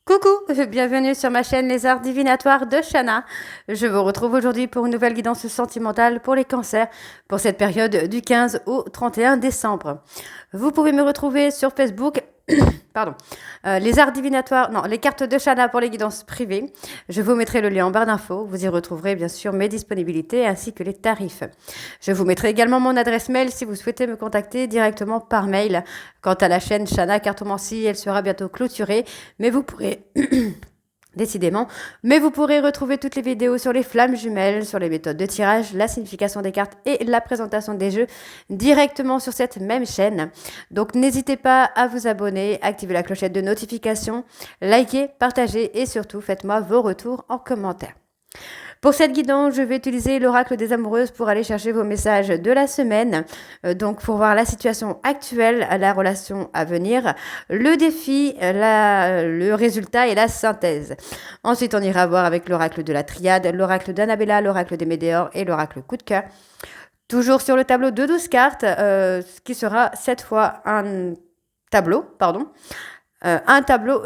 Coucou, bienvenue sur ma chaîne Les Arts Divinatoires de Shana. Je vous retrouve aujourd'hui pour une nouvelle guidance sentimentale pour les cancers pour cette période du 15 au 31 décembre. Vous pouvez me retrouver sur Facebook, pardon, Les Arts Divinatoires, non, les cartes de Shana pour les guidances privées. Je vous mettrai le lien en barre d'infos. Vous y retrouverez bien sûr mes disponibilités ainsi que les tarifs. Je vous mettrai également mon adresse mail si vous souhaitez me contacter directement par mail. Quant à la chaîne Shana Cartomancie, elle sera bientôt clôturée, mais vous pourrez décidément. Mais vous pourrez retrouver toutes les vidéos sur les flammes jumelles, sur les méthodes de tirage, la signification des cartes et la présentation des jeux directement sur cette même chaîne. Donc n'hésitez pas à vous abonner, activer la clochette de notification, liker, partager et surtout faites-moi vos retours en commentaire. Pour cette guidance, je vais utiliser l'oracle des amoureuses pour aller chercher vos messages de la semaine. Donc pour voir la situation actuelle, la relation à venir, le défi, le résultat et la synthèse. Ensuite, on ira voir avec l'oracle de la triade, l'oracle d'Annabella, l'oracle des météores et l'oracle coup de cœur. Toujours sur le tableau de 12 cartes, ce qui sera cette fois un tableau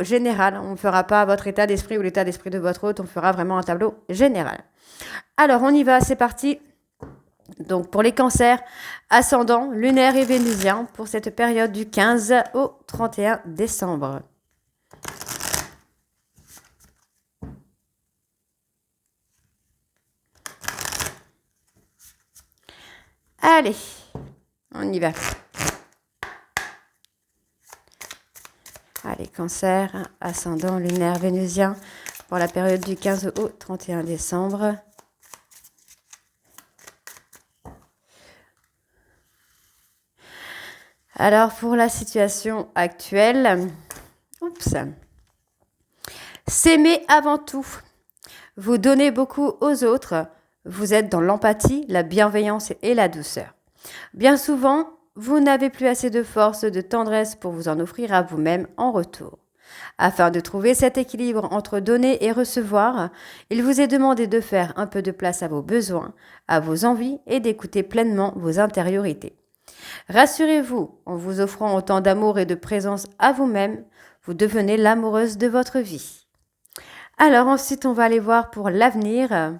général. On ne fera pas votre état d'esprit ou l'état d'esprit de votre hôte, on fera vraiment un tableau général. Alors, on y va, c'est parti. Donc, pour les cancers, ascendant, lunaire et vénusien, pour cette période du 15 au 31 décembre. Allez, on y va. Allez, cancer, ascendant, lunaire, vénusien, pour la période du 15 au 31 décembre. Alors, pour la situation actuelle, s'aimer avant tout. Vous donnez beaucoup aux autres. Vous êtes dans l'empathie, la bienveillance et la douceur. Bien souvent, vous n'avez plus assez de force, de tendresse pour vous en offrir à vous-même en retour. Afin de trouver cet équilibre entre donner et recevoir, il vous est demandé de faire un peu de place à vos besoins, à vos envies et d'écouter pleinement vos intériorités. Rassurez-vous, en vous offrant autant d'amour et de présence à vous-même, vous devenez l'amoureuse de votre vie. Alors ensuite, on va aller voir pour l'avenir.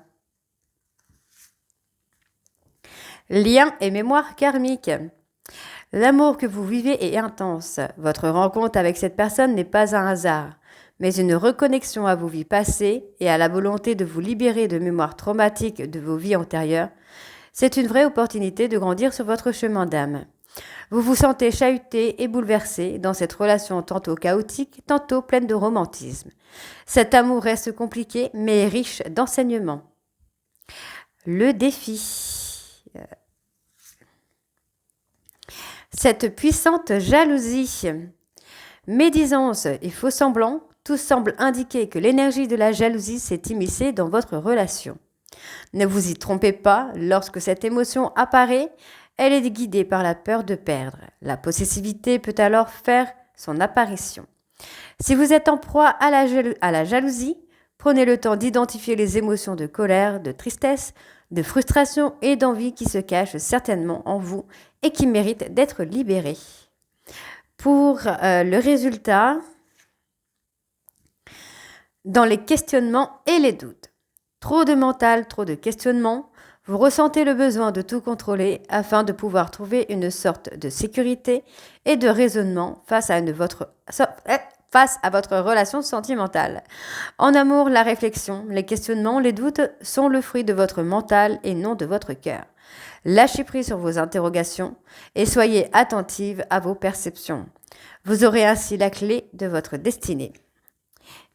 Lien et mémoire karmique. L'amour que vous vivez est intense. Votre rencontre avec cette personne n'est pas un hasard, mais une reconnexion à vos vies passées et à la volonté de vous libérer de mémoires traumatiques de vos vies antérieures. C'est une vraie opportunité de grandir sur votre chemin d'âme. Vous vous sentez chahuté et bouleversé dans cette relation tantôt chaotique, tantôt pleine de romantisme. Cet amour reste compliqué, mais riche d'enseignements. Le défi. Cette puissante jalousie. Médisance et faux semblants, tout semble indiquer que l'énergie de la jalousie s'est immiscée dans votre relation. Ne vous y trompez pas, lorsque cette émotion apparaît, elle est guidée par la peur de perdre. La possessivité peut alors faire son apparition. Si vous êtes en proie à la jalousie, prenez le temps d'identifier les émotions de colère, de tristesse, de frustration et d'envie qui se cachent certainement en vous et qui méritent d'être libérées. Pour le résultat, dans les questionnements et les doutes. Trop de mental, trop de questionnements, vous ressentez le besoin de tout contrôler afin de pouvoir trouver une sorte de sécurité et de raisonnement face à votre relation sentimentale. En amour, la réflexion, les questionnements, les doutes sont le fruit de votre mental et non de votre cœur. Lâchez prise sur vos interrogations et soyez attentive à vos perceptions. Vous aurez ainsi la clé de votre destinée.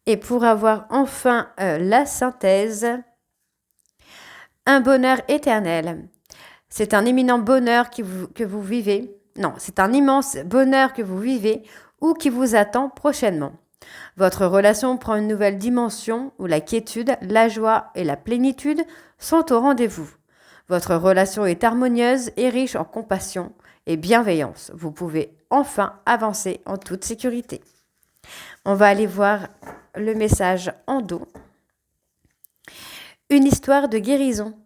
Et pour avoir enfin la synthèse, un bonheur éternel. C'est un éminent bonheur que vous vivez. Non, c'est un immense bonheur que vous vivez ou qui vous attend prochainement. Votre relation prend une nouvelle dimension où la quiétude, la joie et la plénitude sont au rendez-vous. Votre relation est harmonieuse et riche en compassion et bienveillance. Vous pouvez enfin avancer en toute sécurité. On va aller voir le message en dos. Une histoire de guérison.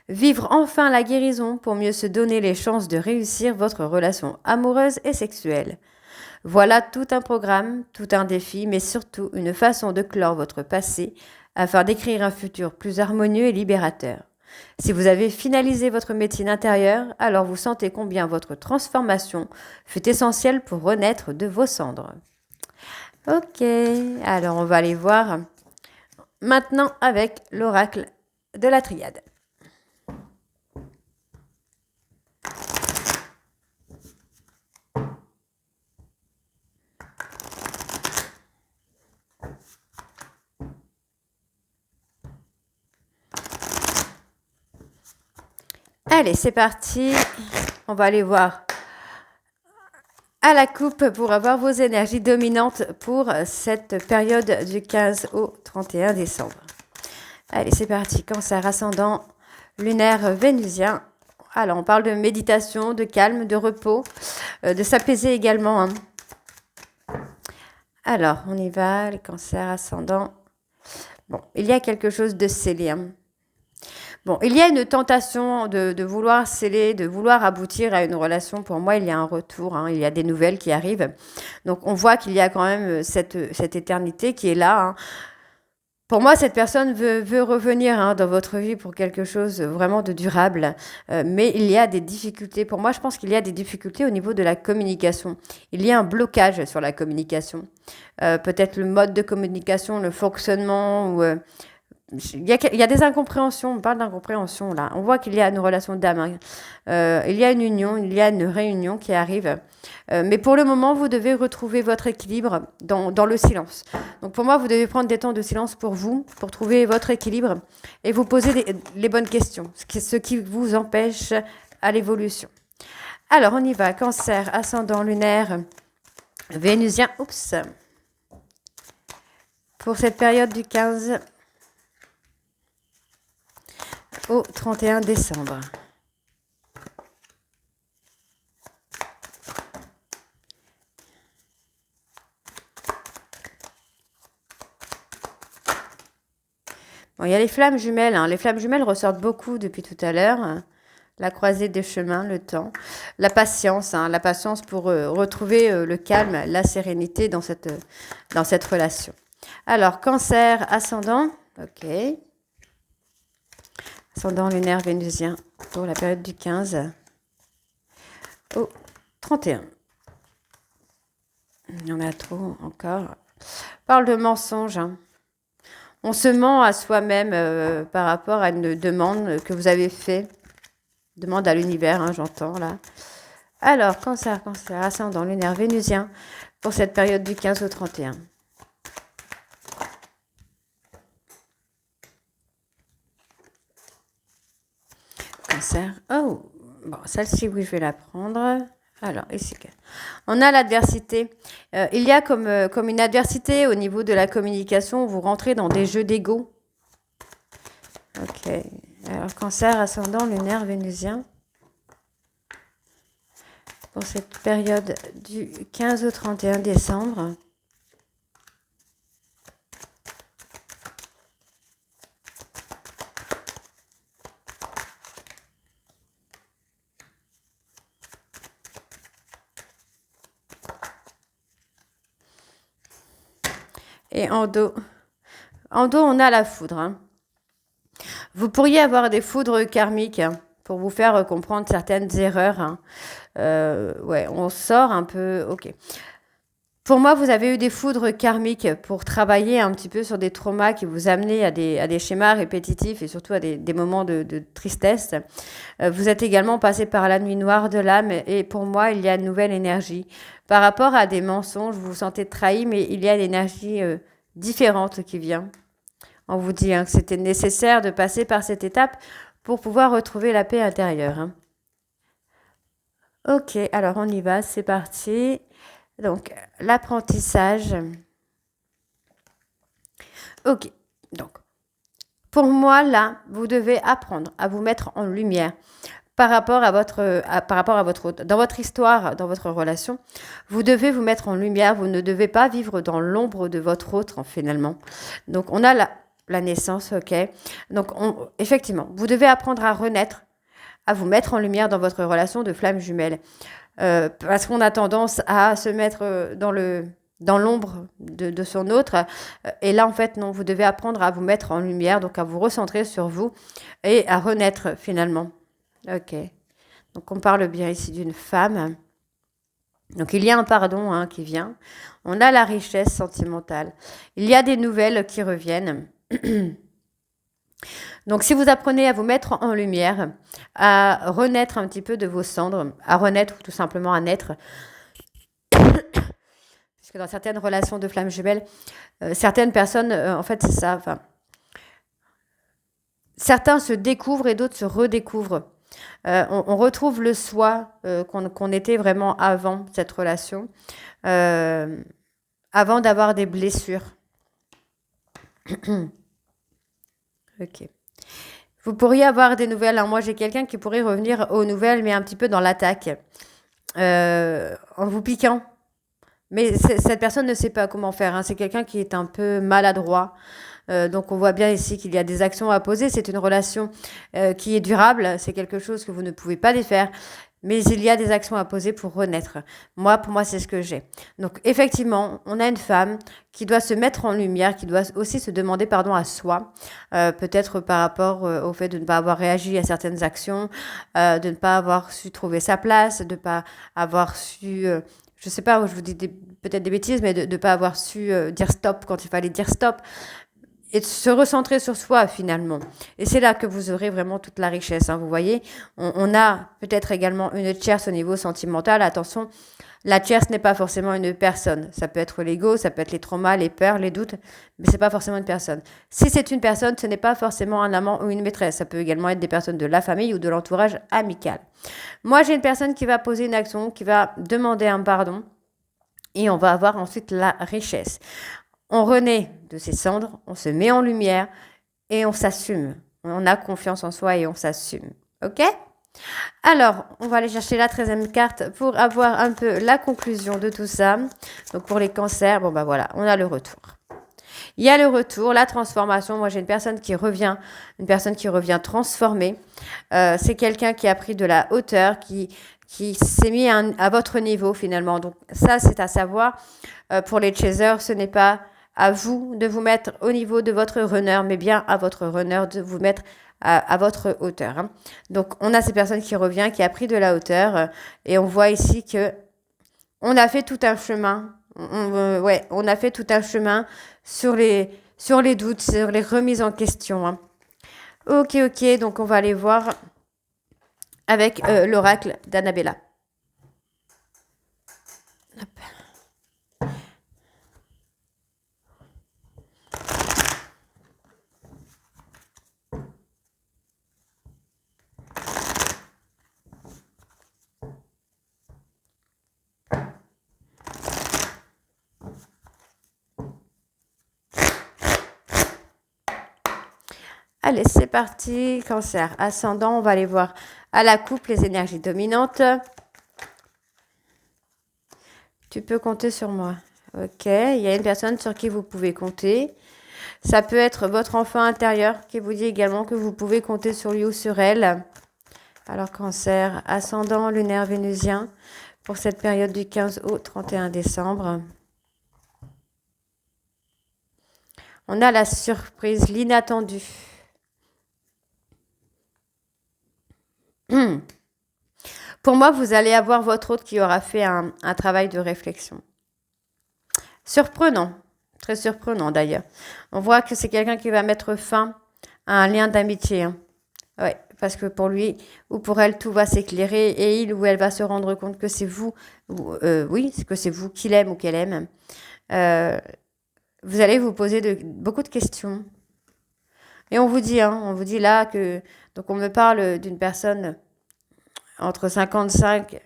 Vivre enfin la guérison pour mieux se donner les chances de réussir votre relation amoureuse et sexuelle. Voilà tout un programme, tout un défi, mais surtout une façon de clore votre passé afin d'écrire un futur plus harmonieux et libérateur. Si vous avez finalisé votre médecine intérieure, alors vous sentez combien votre transformation fut essentielle pour renaître de vos cendres. Ok, alors on va aller voir maintenant avec l'oracle de la triade. Allez, c'est parti. On va aller voir à la coupe pour avoir vos énergies dominantes pour cette période du 15 au 31 décembre. Allez, c'est parti. Cancer ascendant lunaire vénusien. Alors, on parle de méditation, de calme, de repos, de s'apaiser également. Hein. Alors, on y va, les cancers ascendants. Bon, il y a quelque chose de scellé. Hein. Bon, il y a une tentation de vouloir sceller, de vouloir aboutir à une relation. Pour moi, il y a un retour, hein, il y a des nouvelles qui arrivent. Donc, on voit qu'il y a quand même cette éternité qui est là. Hein. Pour moi, cette personne veut revenir hein, dans votre vie pour quelque chose vraiment de durable. Mais il y a des difficultés. Pour moi, je pense qu'il y a des difficultés au niveau de la communication. Il y a un blocage sur la communication. Peut-être le mode de communication, le fonctionnement ou... il y a des incompréhensions, on parle d'incompréhension là. On voit qu'il y a une relation d'âme. Hein. Il y a une union, il y a une réunion qui arrive. Mais pour le moment, vous devez retrouver votre équilibre dans le silence. Donc pour moi, vous devez prendre des temps de silence pour vous, pour trouver votre équilibre et vous poser les bonnes questions, ce qui vous empêche à l'évolution. Alors on y va, cancer, ascendant lunaire, vénusien, pour cette période du 15 au 31 décembre. Bon, il y a les flammes jumelles. Hein. Les flammes jumelles ressortent beaucoup depuis tout à l'heure. La croisée des chemins, le temps. La patience. Hein. La patience pour retrouver le calme, la sérénité dans cette relation. Alors, cancer, ascendant. Ok. Ascendant lunaire vénusien pour la période du 15 au 31. Il y en a trop encore. Parle de mensonge. Hein. On se ment à soi-même par rapport à une demande que vous avez faite. Demande à l'univers, hein, j'entends là. Alors, cancer, ascendant lunaire vénusien pour cette période du 15 au 31. Cancer. Oh, bon, celle-ci, oui, je vais la prendre. Alors, ici, on a l'adversité. Il y a comme une adversité au niveau de la communication. Vous rentrez dans des jeux d'ego. Ok. Alors, cancer, ascendant, lunaire, vénusien. Pour cette période du 15 au 31 décembre. Et en dos, on a la foudre. Hein. Vous pourriez avoir des foudres karmiques hein, pour vous faire comprendre certaines erreurs. Hein. Ouais, on sort un peu... Ok. Pour moi, vous avez eu des foudres karmiques pour travailler un petit peu sur des traumas qui vous amenaient à des schémas répétitifs et surtout à des moments de tristesse. Vous êtes également passé par la nuit noire de l'âme et pour moi, il y a une nouvelle énergie. Par rapport à des mensonges, vous vous sentez trahi, mais il y a une énergie différente qui vient. On vous dit hein, que c'était nécessaire de passer par cette étape pour pouvoir retrouver la paix intérieure. Hein. Ok, alors on y va, c'est parti. Donc, l'apprentissage. Ok, donc, pour moi, là, vous devez apprendre à vous mettre en lumière par rapport à dans votre histoire, dans votre relation. Vous devez vous mettre en lumière, vous ne devez pas vivre dans l'ombre de votre autre, finalement. Donc, on a la naissance, ok. Donc, effectivement, vous devez apprendre à renaître, à vous mettre en lumière dans votre relation de flamme jumelle. Parce qu'on a tendance à se mettre dans l'ombre de son autre. Et là, en fait, non, vous devez apprendre à vous mettre en lumière, donc à vous recentrer sur vous et à renaître finalement. Ok. Donc, on parle bien ici d'une femme. Donc, il y a un pardon hein, qui vient. On a la richesse sentimentale. Il y a des nouvelles qui reviennent. Donc, si vous apprenez à vous mettre en lumière, à renaître un petit peu de vos cendres, à renaître ou tout simplement à naître, parce que dans certaines relations de flammes jumelles, certaines personnes, en fait, c'est ça. Enfin, certains se découvrent et d'autres se redécouvrent. On retrouve le soi qu'on était vraiment avant cette relation, avant d'avoir des blessures. Ok. Vous pourriez avoir des nouvelles. Hein. Moi, j'ai quelqu'un qui pourrait revenir aux nouvelles, mais un petit peu dans l'attaque, en vous piquant. Mais cette personne ne sait pas comment faire. Hein. C'est quelqu'un qui est un peu maladroit. Donc on voit bien ici qu'il y a des actions à poser. C'est une relation qui est durable. C'est quelque chose que vous ne pouvez pas défaire. Mais il y a des actions à poser pour renaître. Pour moi, c'est ce que j'ai. Donc effectivement, on a une femme qui doit se mettre en lumière, qui doit aussi se demander pardon à soi. Peut-être par rapport au fait de ne pas avoir réagi à certaines actions, de ne pas avoir su trouver sa place, de ne pas avoir su... je sais pas, je vous dis peut-être des bêtises, mais de ne pas avoir su dire stop quand il fallait dire stop. Et de se recentrer sur soi finalement. Et c'est là que vous aurez vraiment toute la richesse. Hein, vous voyez, on a peut-être également une tierce au niveau sentimental. Attention, la tierce n'est pas forcément une personne. Ça peut être l'ego, ça peut être les traumas, les peurs, les doutes, mais c'est pas forcément une personne. Si c'est une personne, ce n'est pas forcément un amant ou une maîtresse. Ça peut également être des personnes de la famille ou de l'entourage amical. Moi, j'ai une personne qui va poser une action, qui va demander un pardon, et on va avoir ensuite la richesse. On renaît de ses cendres, on se met en lumière et on s'assume. On a confiance en soi et on s'assume. Ok ? Alors, on va aller chercher la 13e carte pour avoir un peu la conclusion de tout ça. Donc, pour les cancers, voilà, on a le retour. Il y a le retour, la transformation. Moi, j'ai une personne qui revient transformée. C'est quelqu'un qui a pris de la hauteur, qui s'est mis à votre niveau finalement. Donc, ça, c'est à savoir. Pour les chasers, ce n'est pas à vous de vous mettre au niveau de votre runner, mais bien à votre runner de vous mettre à votre hauteur. Hein. Donc, on a ces personnes qui reviennent, qui a pris de la hauteur, et on voit ici que on a fait tout un chemin. On a fait tout un chemin sur les doutes, sur les remises en question. Hein. Ok, donc on va aller voir avec l'oracle d'Annabella. Hop. Allez, c'est parti. Cancer, ascendant, on va aller voir à la coupe les énergies dominantes. Tu peux compter sur moi. Ok, il y a une personne sur qui vous pouvez compter. Ça peut être votre enfant intérieur qui vous dit également que vous pouvez compter sur lui ou sur elle. Alors, cancer, ascendant, lunaire, vénusien, pour cette période du 15 au 31 décembre. On a la surprise, l'inattendu. Pour moi, vous allez avoir votre hôte qui aura fait un travail de réflexion. Surprenant, très surprenant d'ailleurs. On voit que c'est quelqu'un qui va mettre fin à un lien d'amitié. Hein. Ouais, parce que pour lui ou pour elle, tout va s'éclairer et il ou elle va se rendre compte que c'est vous, que c'est vous qu'il aime ou qu'elle aime. Vous allez vous poser beaucoup de questions. Et on vous dit là que... Donc on me parle d'une personne entre 55...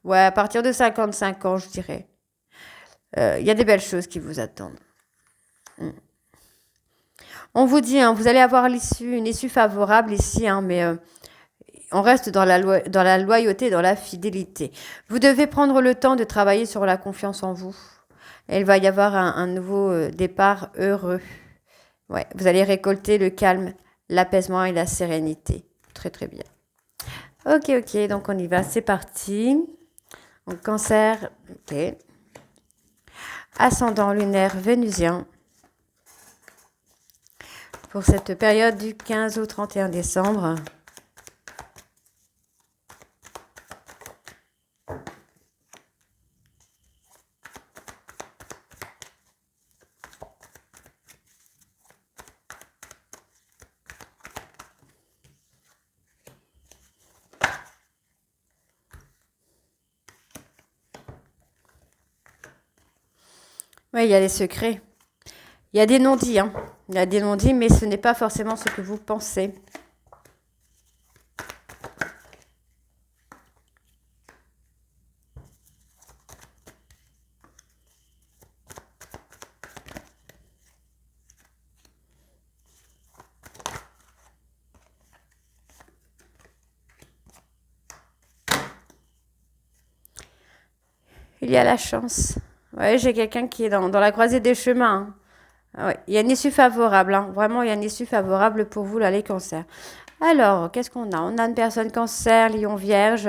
Ouais, à partir de 55 ans, je dirais. Il y a des belles choses qui vous attendent. On vous dit, vous allez avoir une issue favorable ici, mais on reste dans la loyauté, dans la fidélité. Vous devez prendre le temps de travailler sur la confiance en vous. Et il va y avoir un nouveau départ heureux. Ouais, vous allez récolter le calme, l'apaisement et la sérénité. Très, très bien. Ok, ok, donc on y va, c'est parti. Donc cancer, ok. Ascendant lunaire vénusien. Pour cette période du 15 au 31 décembre. Oui, il y a des secrets. Il y a des non-dits, hein. Il y a des non-dits, mais ce n'est pas forcément ce que vous pensez. Il y a la chance. Oui, j'ai quelqu'un qui est dans la croisée des chemins, hein. Ah ouais, il y a une issue favorable, hein. Vraiment, il y a une issue favorable pour vous, là, les cancers. Alors, qu'est-ce qu'on a? On a une personne cancer, lion vierge.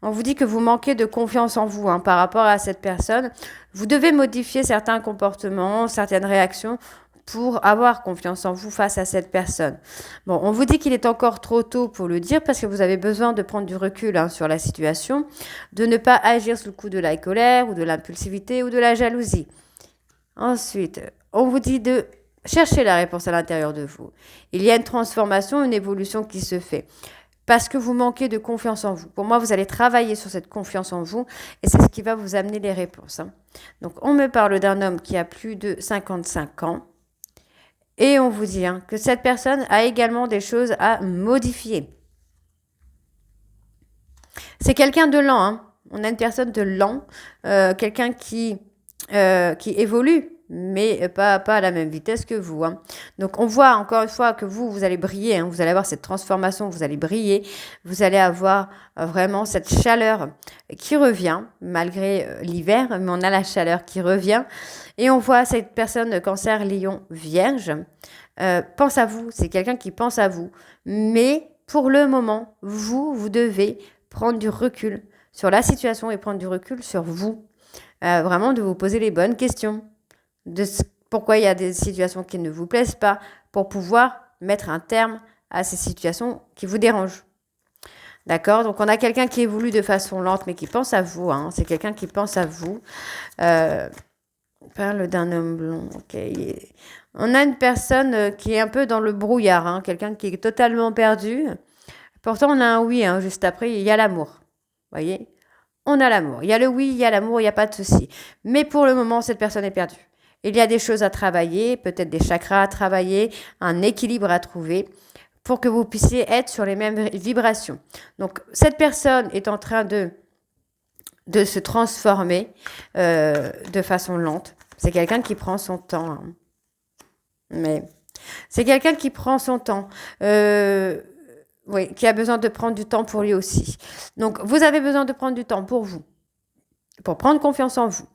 On vous dit que vous manquez de confiance en vous, hein, par rapport à cette personne. Vous devez modifier certains comportements, certaines réactions pour avoir confiance en vous face à cette personne. Bon, on vous dit qu'il est encore trop tôt pour le dire parce que vous avez besoin de prendre du recul, hein, sur la situation, de ne pas agir sous le coup de la colère ou de l'impulsivité ou de la jalousie. Ensuite, on vous dit de chercher la réponse à l'intérieur de vous. Il y a une transformation, une évolution qui se fait parce que vous manquez de confiance en vous. Pour moi, vous allez travailler sur cette confiance en vous et c'est ce qui va vous amener les réponses, hein. Donc, on me parle d'un homme qui a plus de 55 ans et on vous dit, hein, que cette personne a également des choses à modifier. C'est quelqu'un de lent, hein. On a une personne de lent, quelqu'un qui évolue, mais pas à la même vitesse que vous, hein. Donc on voit encore une fois que vous allez briller, hein. Vous allez avoir cette transformation, vous allez briller, vous allez avoir vraiment cette chaleur qui revient, malgré l'hiver, mais on a la chaleur qui revient. Et on voit cette personne cancer, lion, vierge, pense à vous, c'est quelqu'un qui pense à vous. Mais pour le moment, vous devez prendre du recul sur la situation et prendre du recul sur vous. Vraiment de vous poser les bonnes questions. Pourquoi il y a des situations qui ne vous plaisent pas pour pouvoir mettre un terme à ces situations qui vous dérangent. D'accord? Donc, on a quelqu'un qui évolue de façon lente, mais qui pense à vous, hein. C'est quelqu'un qui pense à vous. On parle d'un homme blond. Ok. On a une personne qui est un peu dans le brouillard, hein. Quelqu'un qui est totalement perdu. Pourtant, on a un oui, hein. Juste après, il y a l'amour. Vous voyez? On a l'amour. Il y a le oui, il y a l'amour, il n'y a pas de souci. Mais pour le moment, cette personne est perdue. Il y a des choses à travailler, peut-être des chakras à travailler, un équilibre à trouver pour que vous puissiez être sur les mêmes vibrations. Donc, cette personne est en train de se transformer de façon lente. C'est quelqu'un qui prend son temps, hein. Mais c'est quelqu'un qui prend son temps. Oui, qui a besoin de prendre du temps pour lui aussi. Donc, vous avez besoin de prendre du temps pour vous, pour prendre confiance en vous,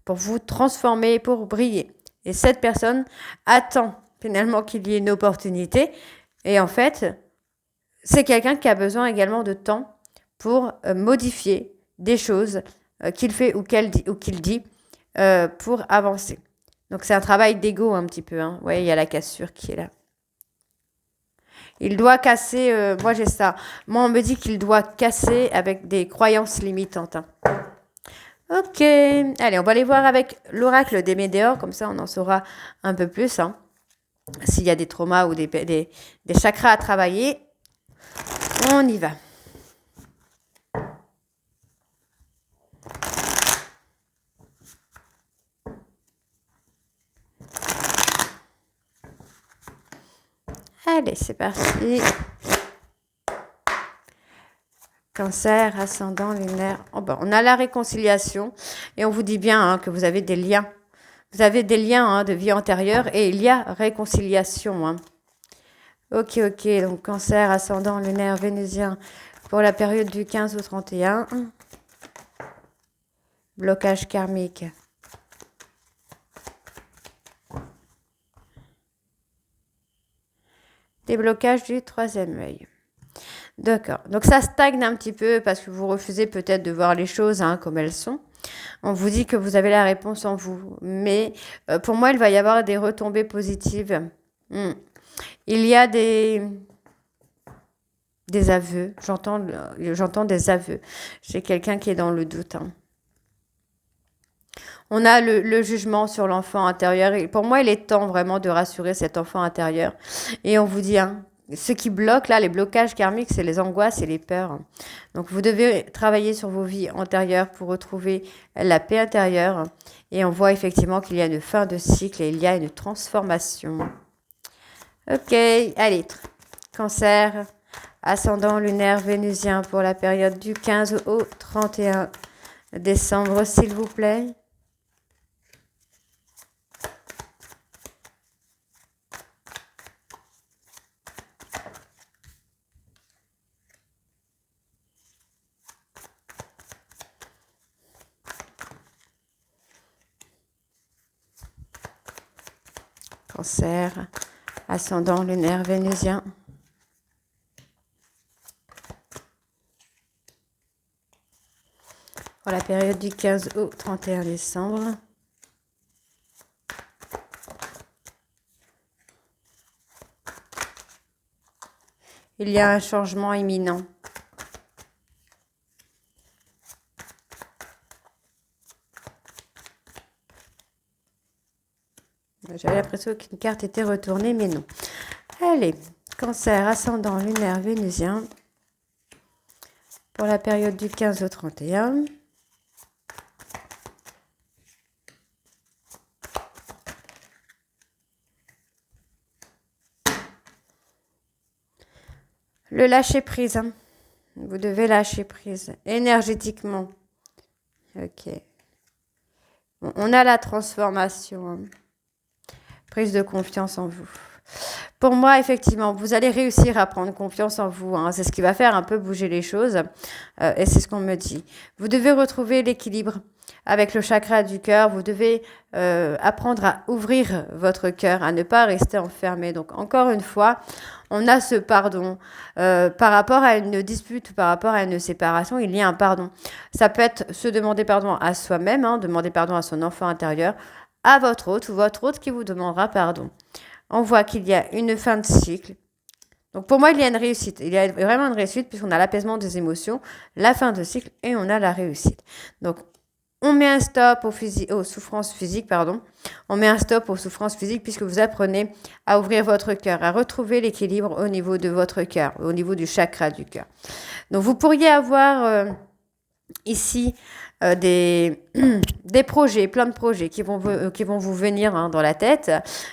pour vous transformer, pour briller. Et cette personne attend finalement qu'il y ait une opportunité. Et en fait, c'est quelqu'un qui a besoin également de temps pour modifier des choses qu'il fait ou qu'il dit pour avancer. Donc c'est un travail d'ego un petit peu, hein. Ouais, il y a la cassure qui est là. Il doit casser, moi j'ai ça. Moi on me dit qu'il doit casser avec des croyances limitantes, hein. Ok, allez, on va aller voir avec l'oracle des météores, comme ça on en saura un peu plus, hein. S'il y a des traumas ou des chakras à travailler, on y va. Allez, c'est parti. Cancer, ascendant, lunaire. Oh ben, on a la réconciliation et on vous dit bien, hein, que vous avez des liens. Vous avez des liens, hein, de vie antérieure et il y a réconciliation, hein. Ok, donc cancer, ascendant, lunaire, vénusien pour la période du 15 au 31. Blocage karmique. Déblocage du troisième œil. D'accord. Donc ça stagne un petit peu parce que vous refusez peut-être de voir les choses hein, comme elles sont. On vous dit que vous avez la réponse en vous. Mais pour moi, il va y avoir des retombées positives. Hmm. Il y a des aveux. J'entends des aveux. J'ai quelqu'un qui est dans le doute. Hein. On a le jugement sur l'enfant intérieur. Et pour moi, il est temps vraiment de rassurer cet enfant intérieur. Et on vous dit, hein, ce qui bloque, là, les blocages karmiques, c'est les angoisses et les peurs. Donc, vous devez travailler sur vos vies antérieures pour retrouver la paix intérieure. Et on voit effectivement qu'il y a une fin de cycle et il y a une transformation. Ok, allez, cancer, ascendant lunaire vénusien pour la période du 15 au 31 décembre, s'il vous plaît. Cancer, ascendant lunaire vénusien. Pour la période du 15 au 31 décembre. Il y a un changement imminent. J'avais l'impression qu'une carte était retournée, mais non. Allez, cancer, ascendant lunaire vénusien. Pour la période du 15 au 31. Le lâcher prise. Hein. Vous devez lâcher prise énergétiquement. Ok. Bon, on a la transformation. Hein. Prise de confiance en vous. Pour moi, effectivement, vous allez réussir à prendre confiance en vous. Hein. C'est ce qui va faire un peu bouger les choses. Et c'est ce qu'on me dit. Vous devez retrouver l'équilibre avec le chakra du cœur. Vous devez apprendre à ouvrir votre cœur, à ne pas rester enfermé. Donc, encore une fois, on a ce pardon. Par rapport à une dispute, par rapport à une séparation, il y a un pardon. Ça peut être se demander pardon à soi-même, hein, demander pardon à son enfant intérieur, à votre hôte ou votre hôte qui vous demandera pardon. On voit qu'il y a une fin de cycle. Donc pour moi, il y a une réussite. Il y a vraiment une réussite puisqu'on a l'apaisement des émotions, la fin de cycle et on a la réussite. Donc on met un stop aux souffrances physiques, pardon. On met un stop aux souffrances physiques puisque vous apprenez à ouvrir votre cœur, à retrouver l'équilibre au niveau de votre cœur, au niveau du chakra du cœur. Donc vous pourriez avoir ici des projets, plein de projets qui vont vous venir hein, dans la tête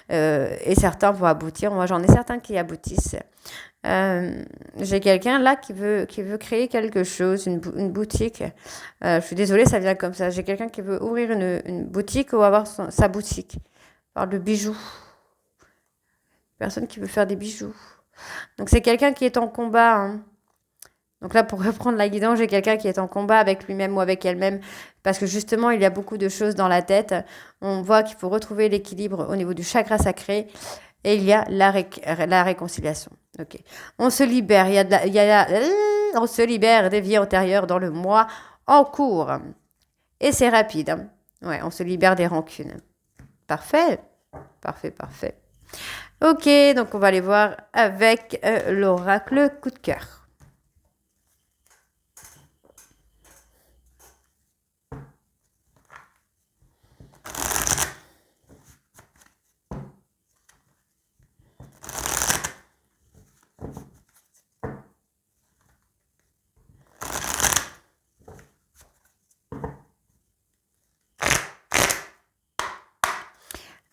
et certains vont aboutir. Moi, j'en ai certains qui aboutissent. J'ai quelqu'un là qui veut créer quelque chose, une boutique. Je suis désolée, ça vient comme ça. J'ai quelqu'un qui veut ouvrir une boutique ou avoir sa boutique. Par de bijoux. Personne qui veut faire des bijoux. Donc c'est quelqu'un qui est en combat. Hein. Donc là, pour reprendre la guidance, j'ai quelqu'un qui est en combat avec lui-même ou avec elle-même, parce que justement, il y a beaucoup de choses dans la tête. On voit qu'il faut retrouver l'équilibre au niveau du chakra sacré, et il y a la réconciliation. Ok. On se libère. On se libère des vies antérieures dans le mois en cours, et c'est rapide. Hein. Ouais, on se libère des rancunes. Parfait, parfait, parfait. Ok, donc on va aller voir avec l'oracle coup de cœur.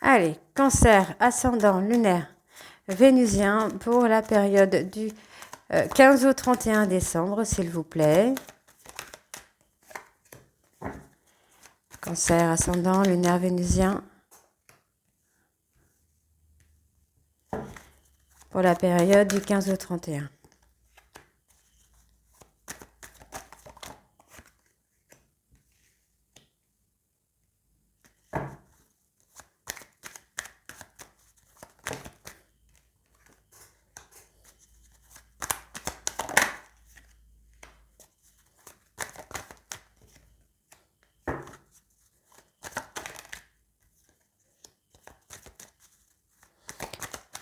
Allez, cancer, ascendant lunaire vénusien pour la période du 15 au 31 décembre, s'il vous plaît. Cancer, ascendant lunaire vénusien pour la période du 15 au 31.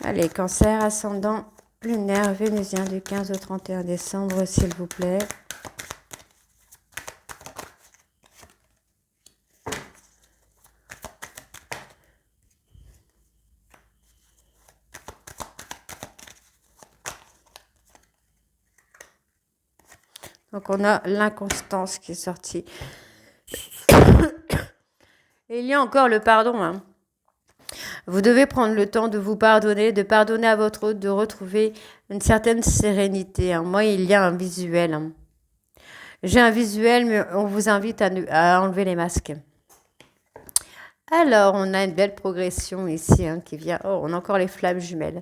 Allez, cancer, ascendant lunaire, vénusien du 15 au 31 décembre, s'il vous plaît. Donc, on a l'inconstance qui est sortie. Et il y a encore le pardon. Hein. Vous devez prendre le temps de vous pardonner, de pardonner à votre autre, de retrouver une certaine sérénité. Hein. Moi, il y a un visuel. Hein. J'ai un visuel, mais on vous invite à enlever les masques. Alors, on a une belle progression ici hein, qui vient. Oh, on a encore les flammes jumelles.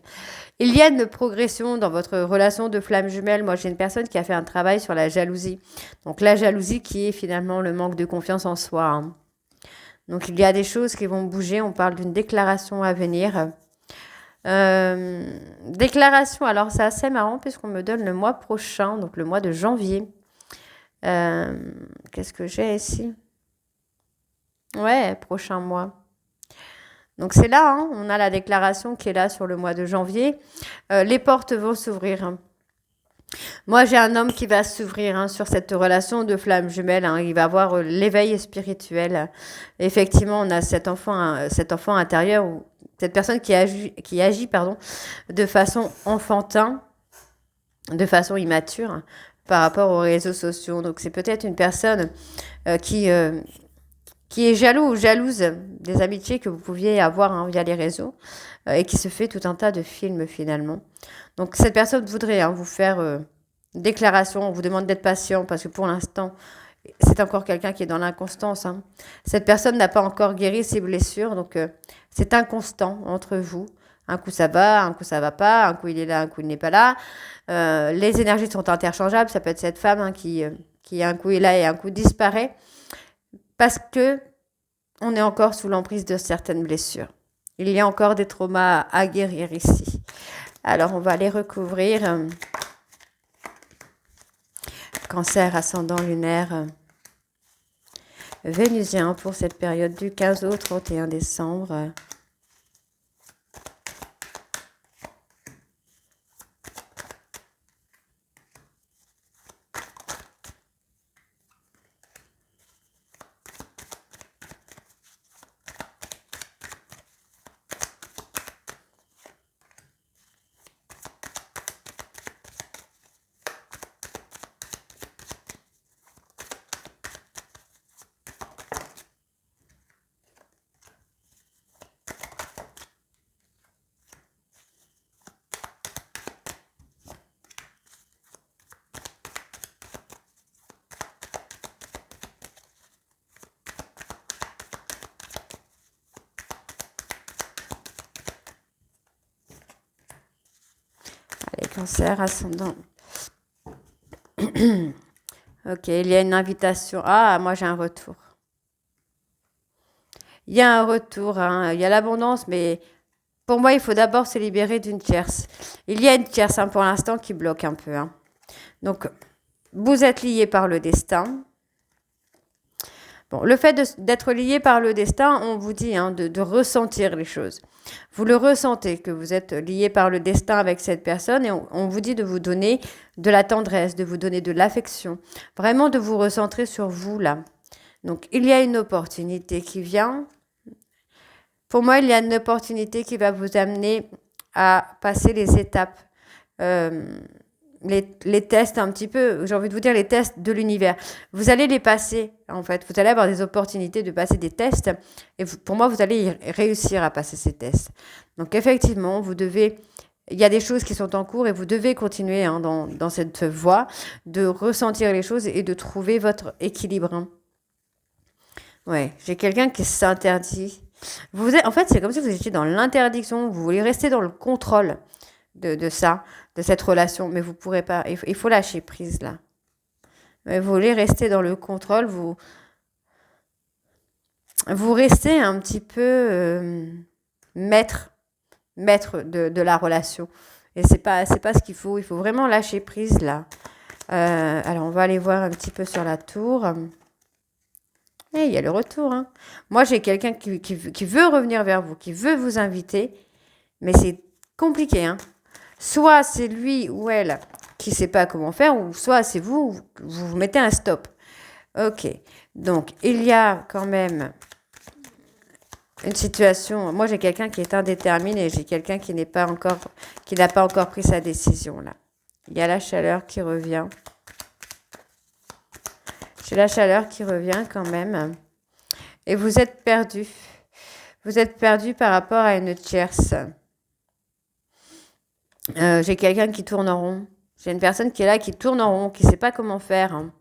Il y a une progression dans votre relation de flammes jumelles. Moi, j'ai une personne qui a fait un travail sur la jalousie. Donc, la jalousie qui est finalement le manque de confiance en soi. Hein. Donc, il y a des choses qui vont bouger. On parle d'une déclaration à venir. Déclaration, alors c'est assez marrant puisqu'on me donne le mois prochain, donc le mois de janvier. Qu'est-ce que j'ai ici ? Ouais, prochain mois. Donc c'est là, hein, on a la déclaration qui est là sur le mois de janvier. Les portes vont s'ouvrir. Hein. Moi, j'ai un homme qui va s'ouvrir hein, sur cette relation de flamme jumelle. Hein. Il va avoir l'éveil spirituel. Effectivement, on a cet enfant intérieur, ou cette personne qui agit de façon enfantin, de façon immature hein, par rapport aux réseaux sociaux. Donc c'est peut-être une personne qui est jaloux ou jalouse des amitiés que vous pouviez avoir hein, via les réseaux et qui se fait tout un tas de films finalement. Donc cette personne voudrait hein, vous faire déclaration, on vous demande d'être patient parce que pour l'instant, c'est encore quelqu'un qui est dans l'inconstance. Hein. Cette personne n'a pas encore guéri ses blessures, donc c'est inconstant entre vous. Un coup ça va, un coup ça va pas, un coup il est là, un coup il n'est pas là. Les énergies sont interchangeables, ça peut être cette femme hein, qui un coup est là et un coup disparaît. Parce que on est encore sous l'emprise de certaines blessures. Il y a encore des traumas à guérir ici. Alors, on va les recouvrir. Cancer, ascendant lunaire, vénusien pour cette période du 15 au 31 décembre. Allez, cancer, ascendant. Ok, il y a une invitation. Ah, moi j'ai un retour. Il y a un retour, hein. Il y a l'abondance, mais pour moi, il faut d'abord se libérer d'une tierce. Il y a une tierce hein, pour l'instant qui bloque un peu. Hein. Donc, vous êtes lié par le destin. Bon, le fait d'être lié par le destin, on vous dit hein, de ressentir les choses. Vous le ressentez, que vous êtes lié par le destin avec cette personne et on vous dit de vous donner de la tendresse, de vous donner de l'affection. Vraiment de vous recentrer sur vous là. Donc, il y a une opportunité qui vient. Pour moi, il y a une opportunité qui va vous amener à passer les étapes, les tests un petit peu, j'ai envie de vous dire les tests de l'univers. Vous allez les passer, en fait. Vous allez avoir des opportunités de passer des tests. Et pour moi, vous allez réussir à passer ces tests. Donc, effectivement, il y a des choses qui sont en cours et vous devez continuer hein, dans cette voie de ressentir les choses et de trouver votre équilibre. Hein. Ouais, j'ai quelqu'un qui s'interdit. En fait, c'est comme si vous étiez dans l'interdiction, vous voulez rester dans le contrôle de ça, de cette relation, mais vous ne pourrez pas. Il faut lâcher prise là. Mais vous voulez rester dans le contrôle, vous restez un petit peu maître de la relation. Et c'est pas ce qu'il faut. Il faut vraiment lâcher prise là. Alors, on va aller voir un petit peu sur la tour. Et il y a le retour. Hein. Moi, j'ai quelqu'un qui veut revenir vers vous, qui veut vous inviter, mais c'est compliqué, hein. Soit c'est lui ou elle qui ne sait pas comment faire, ou soit c'est vous, vous mettez un stop. Ok, donc il y a quand même une situation. Moi, j'ai quelqu'un qui est indéterminé, j'ai quelqu'un qui n'a pas encore pris sa décision là. Il y a la chaleur qui revient. J'ai la chaleur qui revient quand même. Et vous êtes perdu. Vous êtes perdu par rapport à une tierce. J'ai quelqu'un qui tourne en rond. J'ai une personne qui est là, qui tourne en rond, qui ne sait pas comment faire, hein.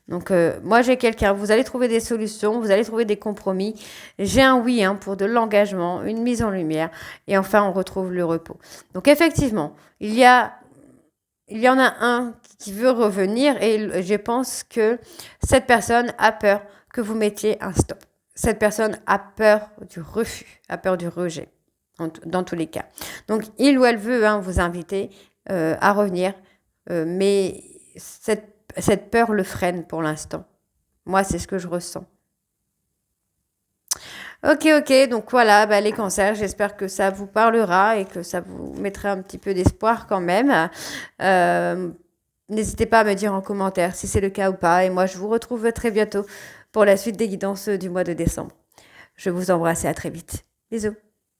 Donc, moi, j'ai quelqu'un. Vous allez trouver des solutions, vous allez trouver des compromis. J'ai un oui, hein, pour de l'engagement, une mise en lumière. Et enfin, on retrouve le repos. Donc, effectivement, il y en a un qui veut revenir et je pense que cette personne a peur que vous mettiez un stop. Cette personne a peur du refus, a peur du rejet, dans tous les cas. Donc, il ou elle veut, hein, vous inviter à revenir, mais cette peur le freine pour l'instant. Moi, c'est ce que je ressens. Ok, donc voilà, les cancers, j'espère que ça vous parlera et que ça vous mettra un petit peu d'espoir quand même. Euh, N'hésitez pas à me dire en commentaire si c'est le cas ou pas. Et moi, je vous retrouve très bientôt pour la suite des guidances du mois de décembre. Je vous embrasse et à très vite. Bisous.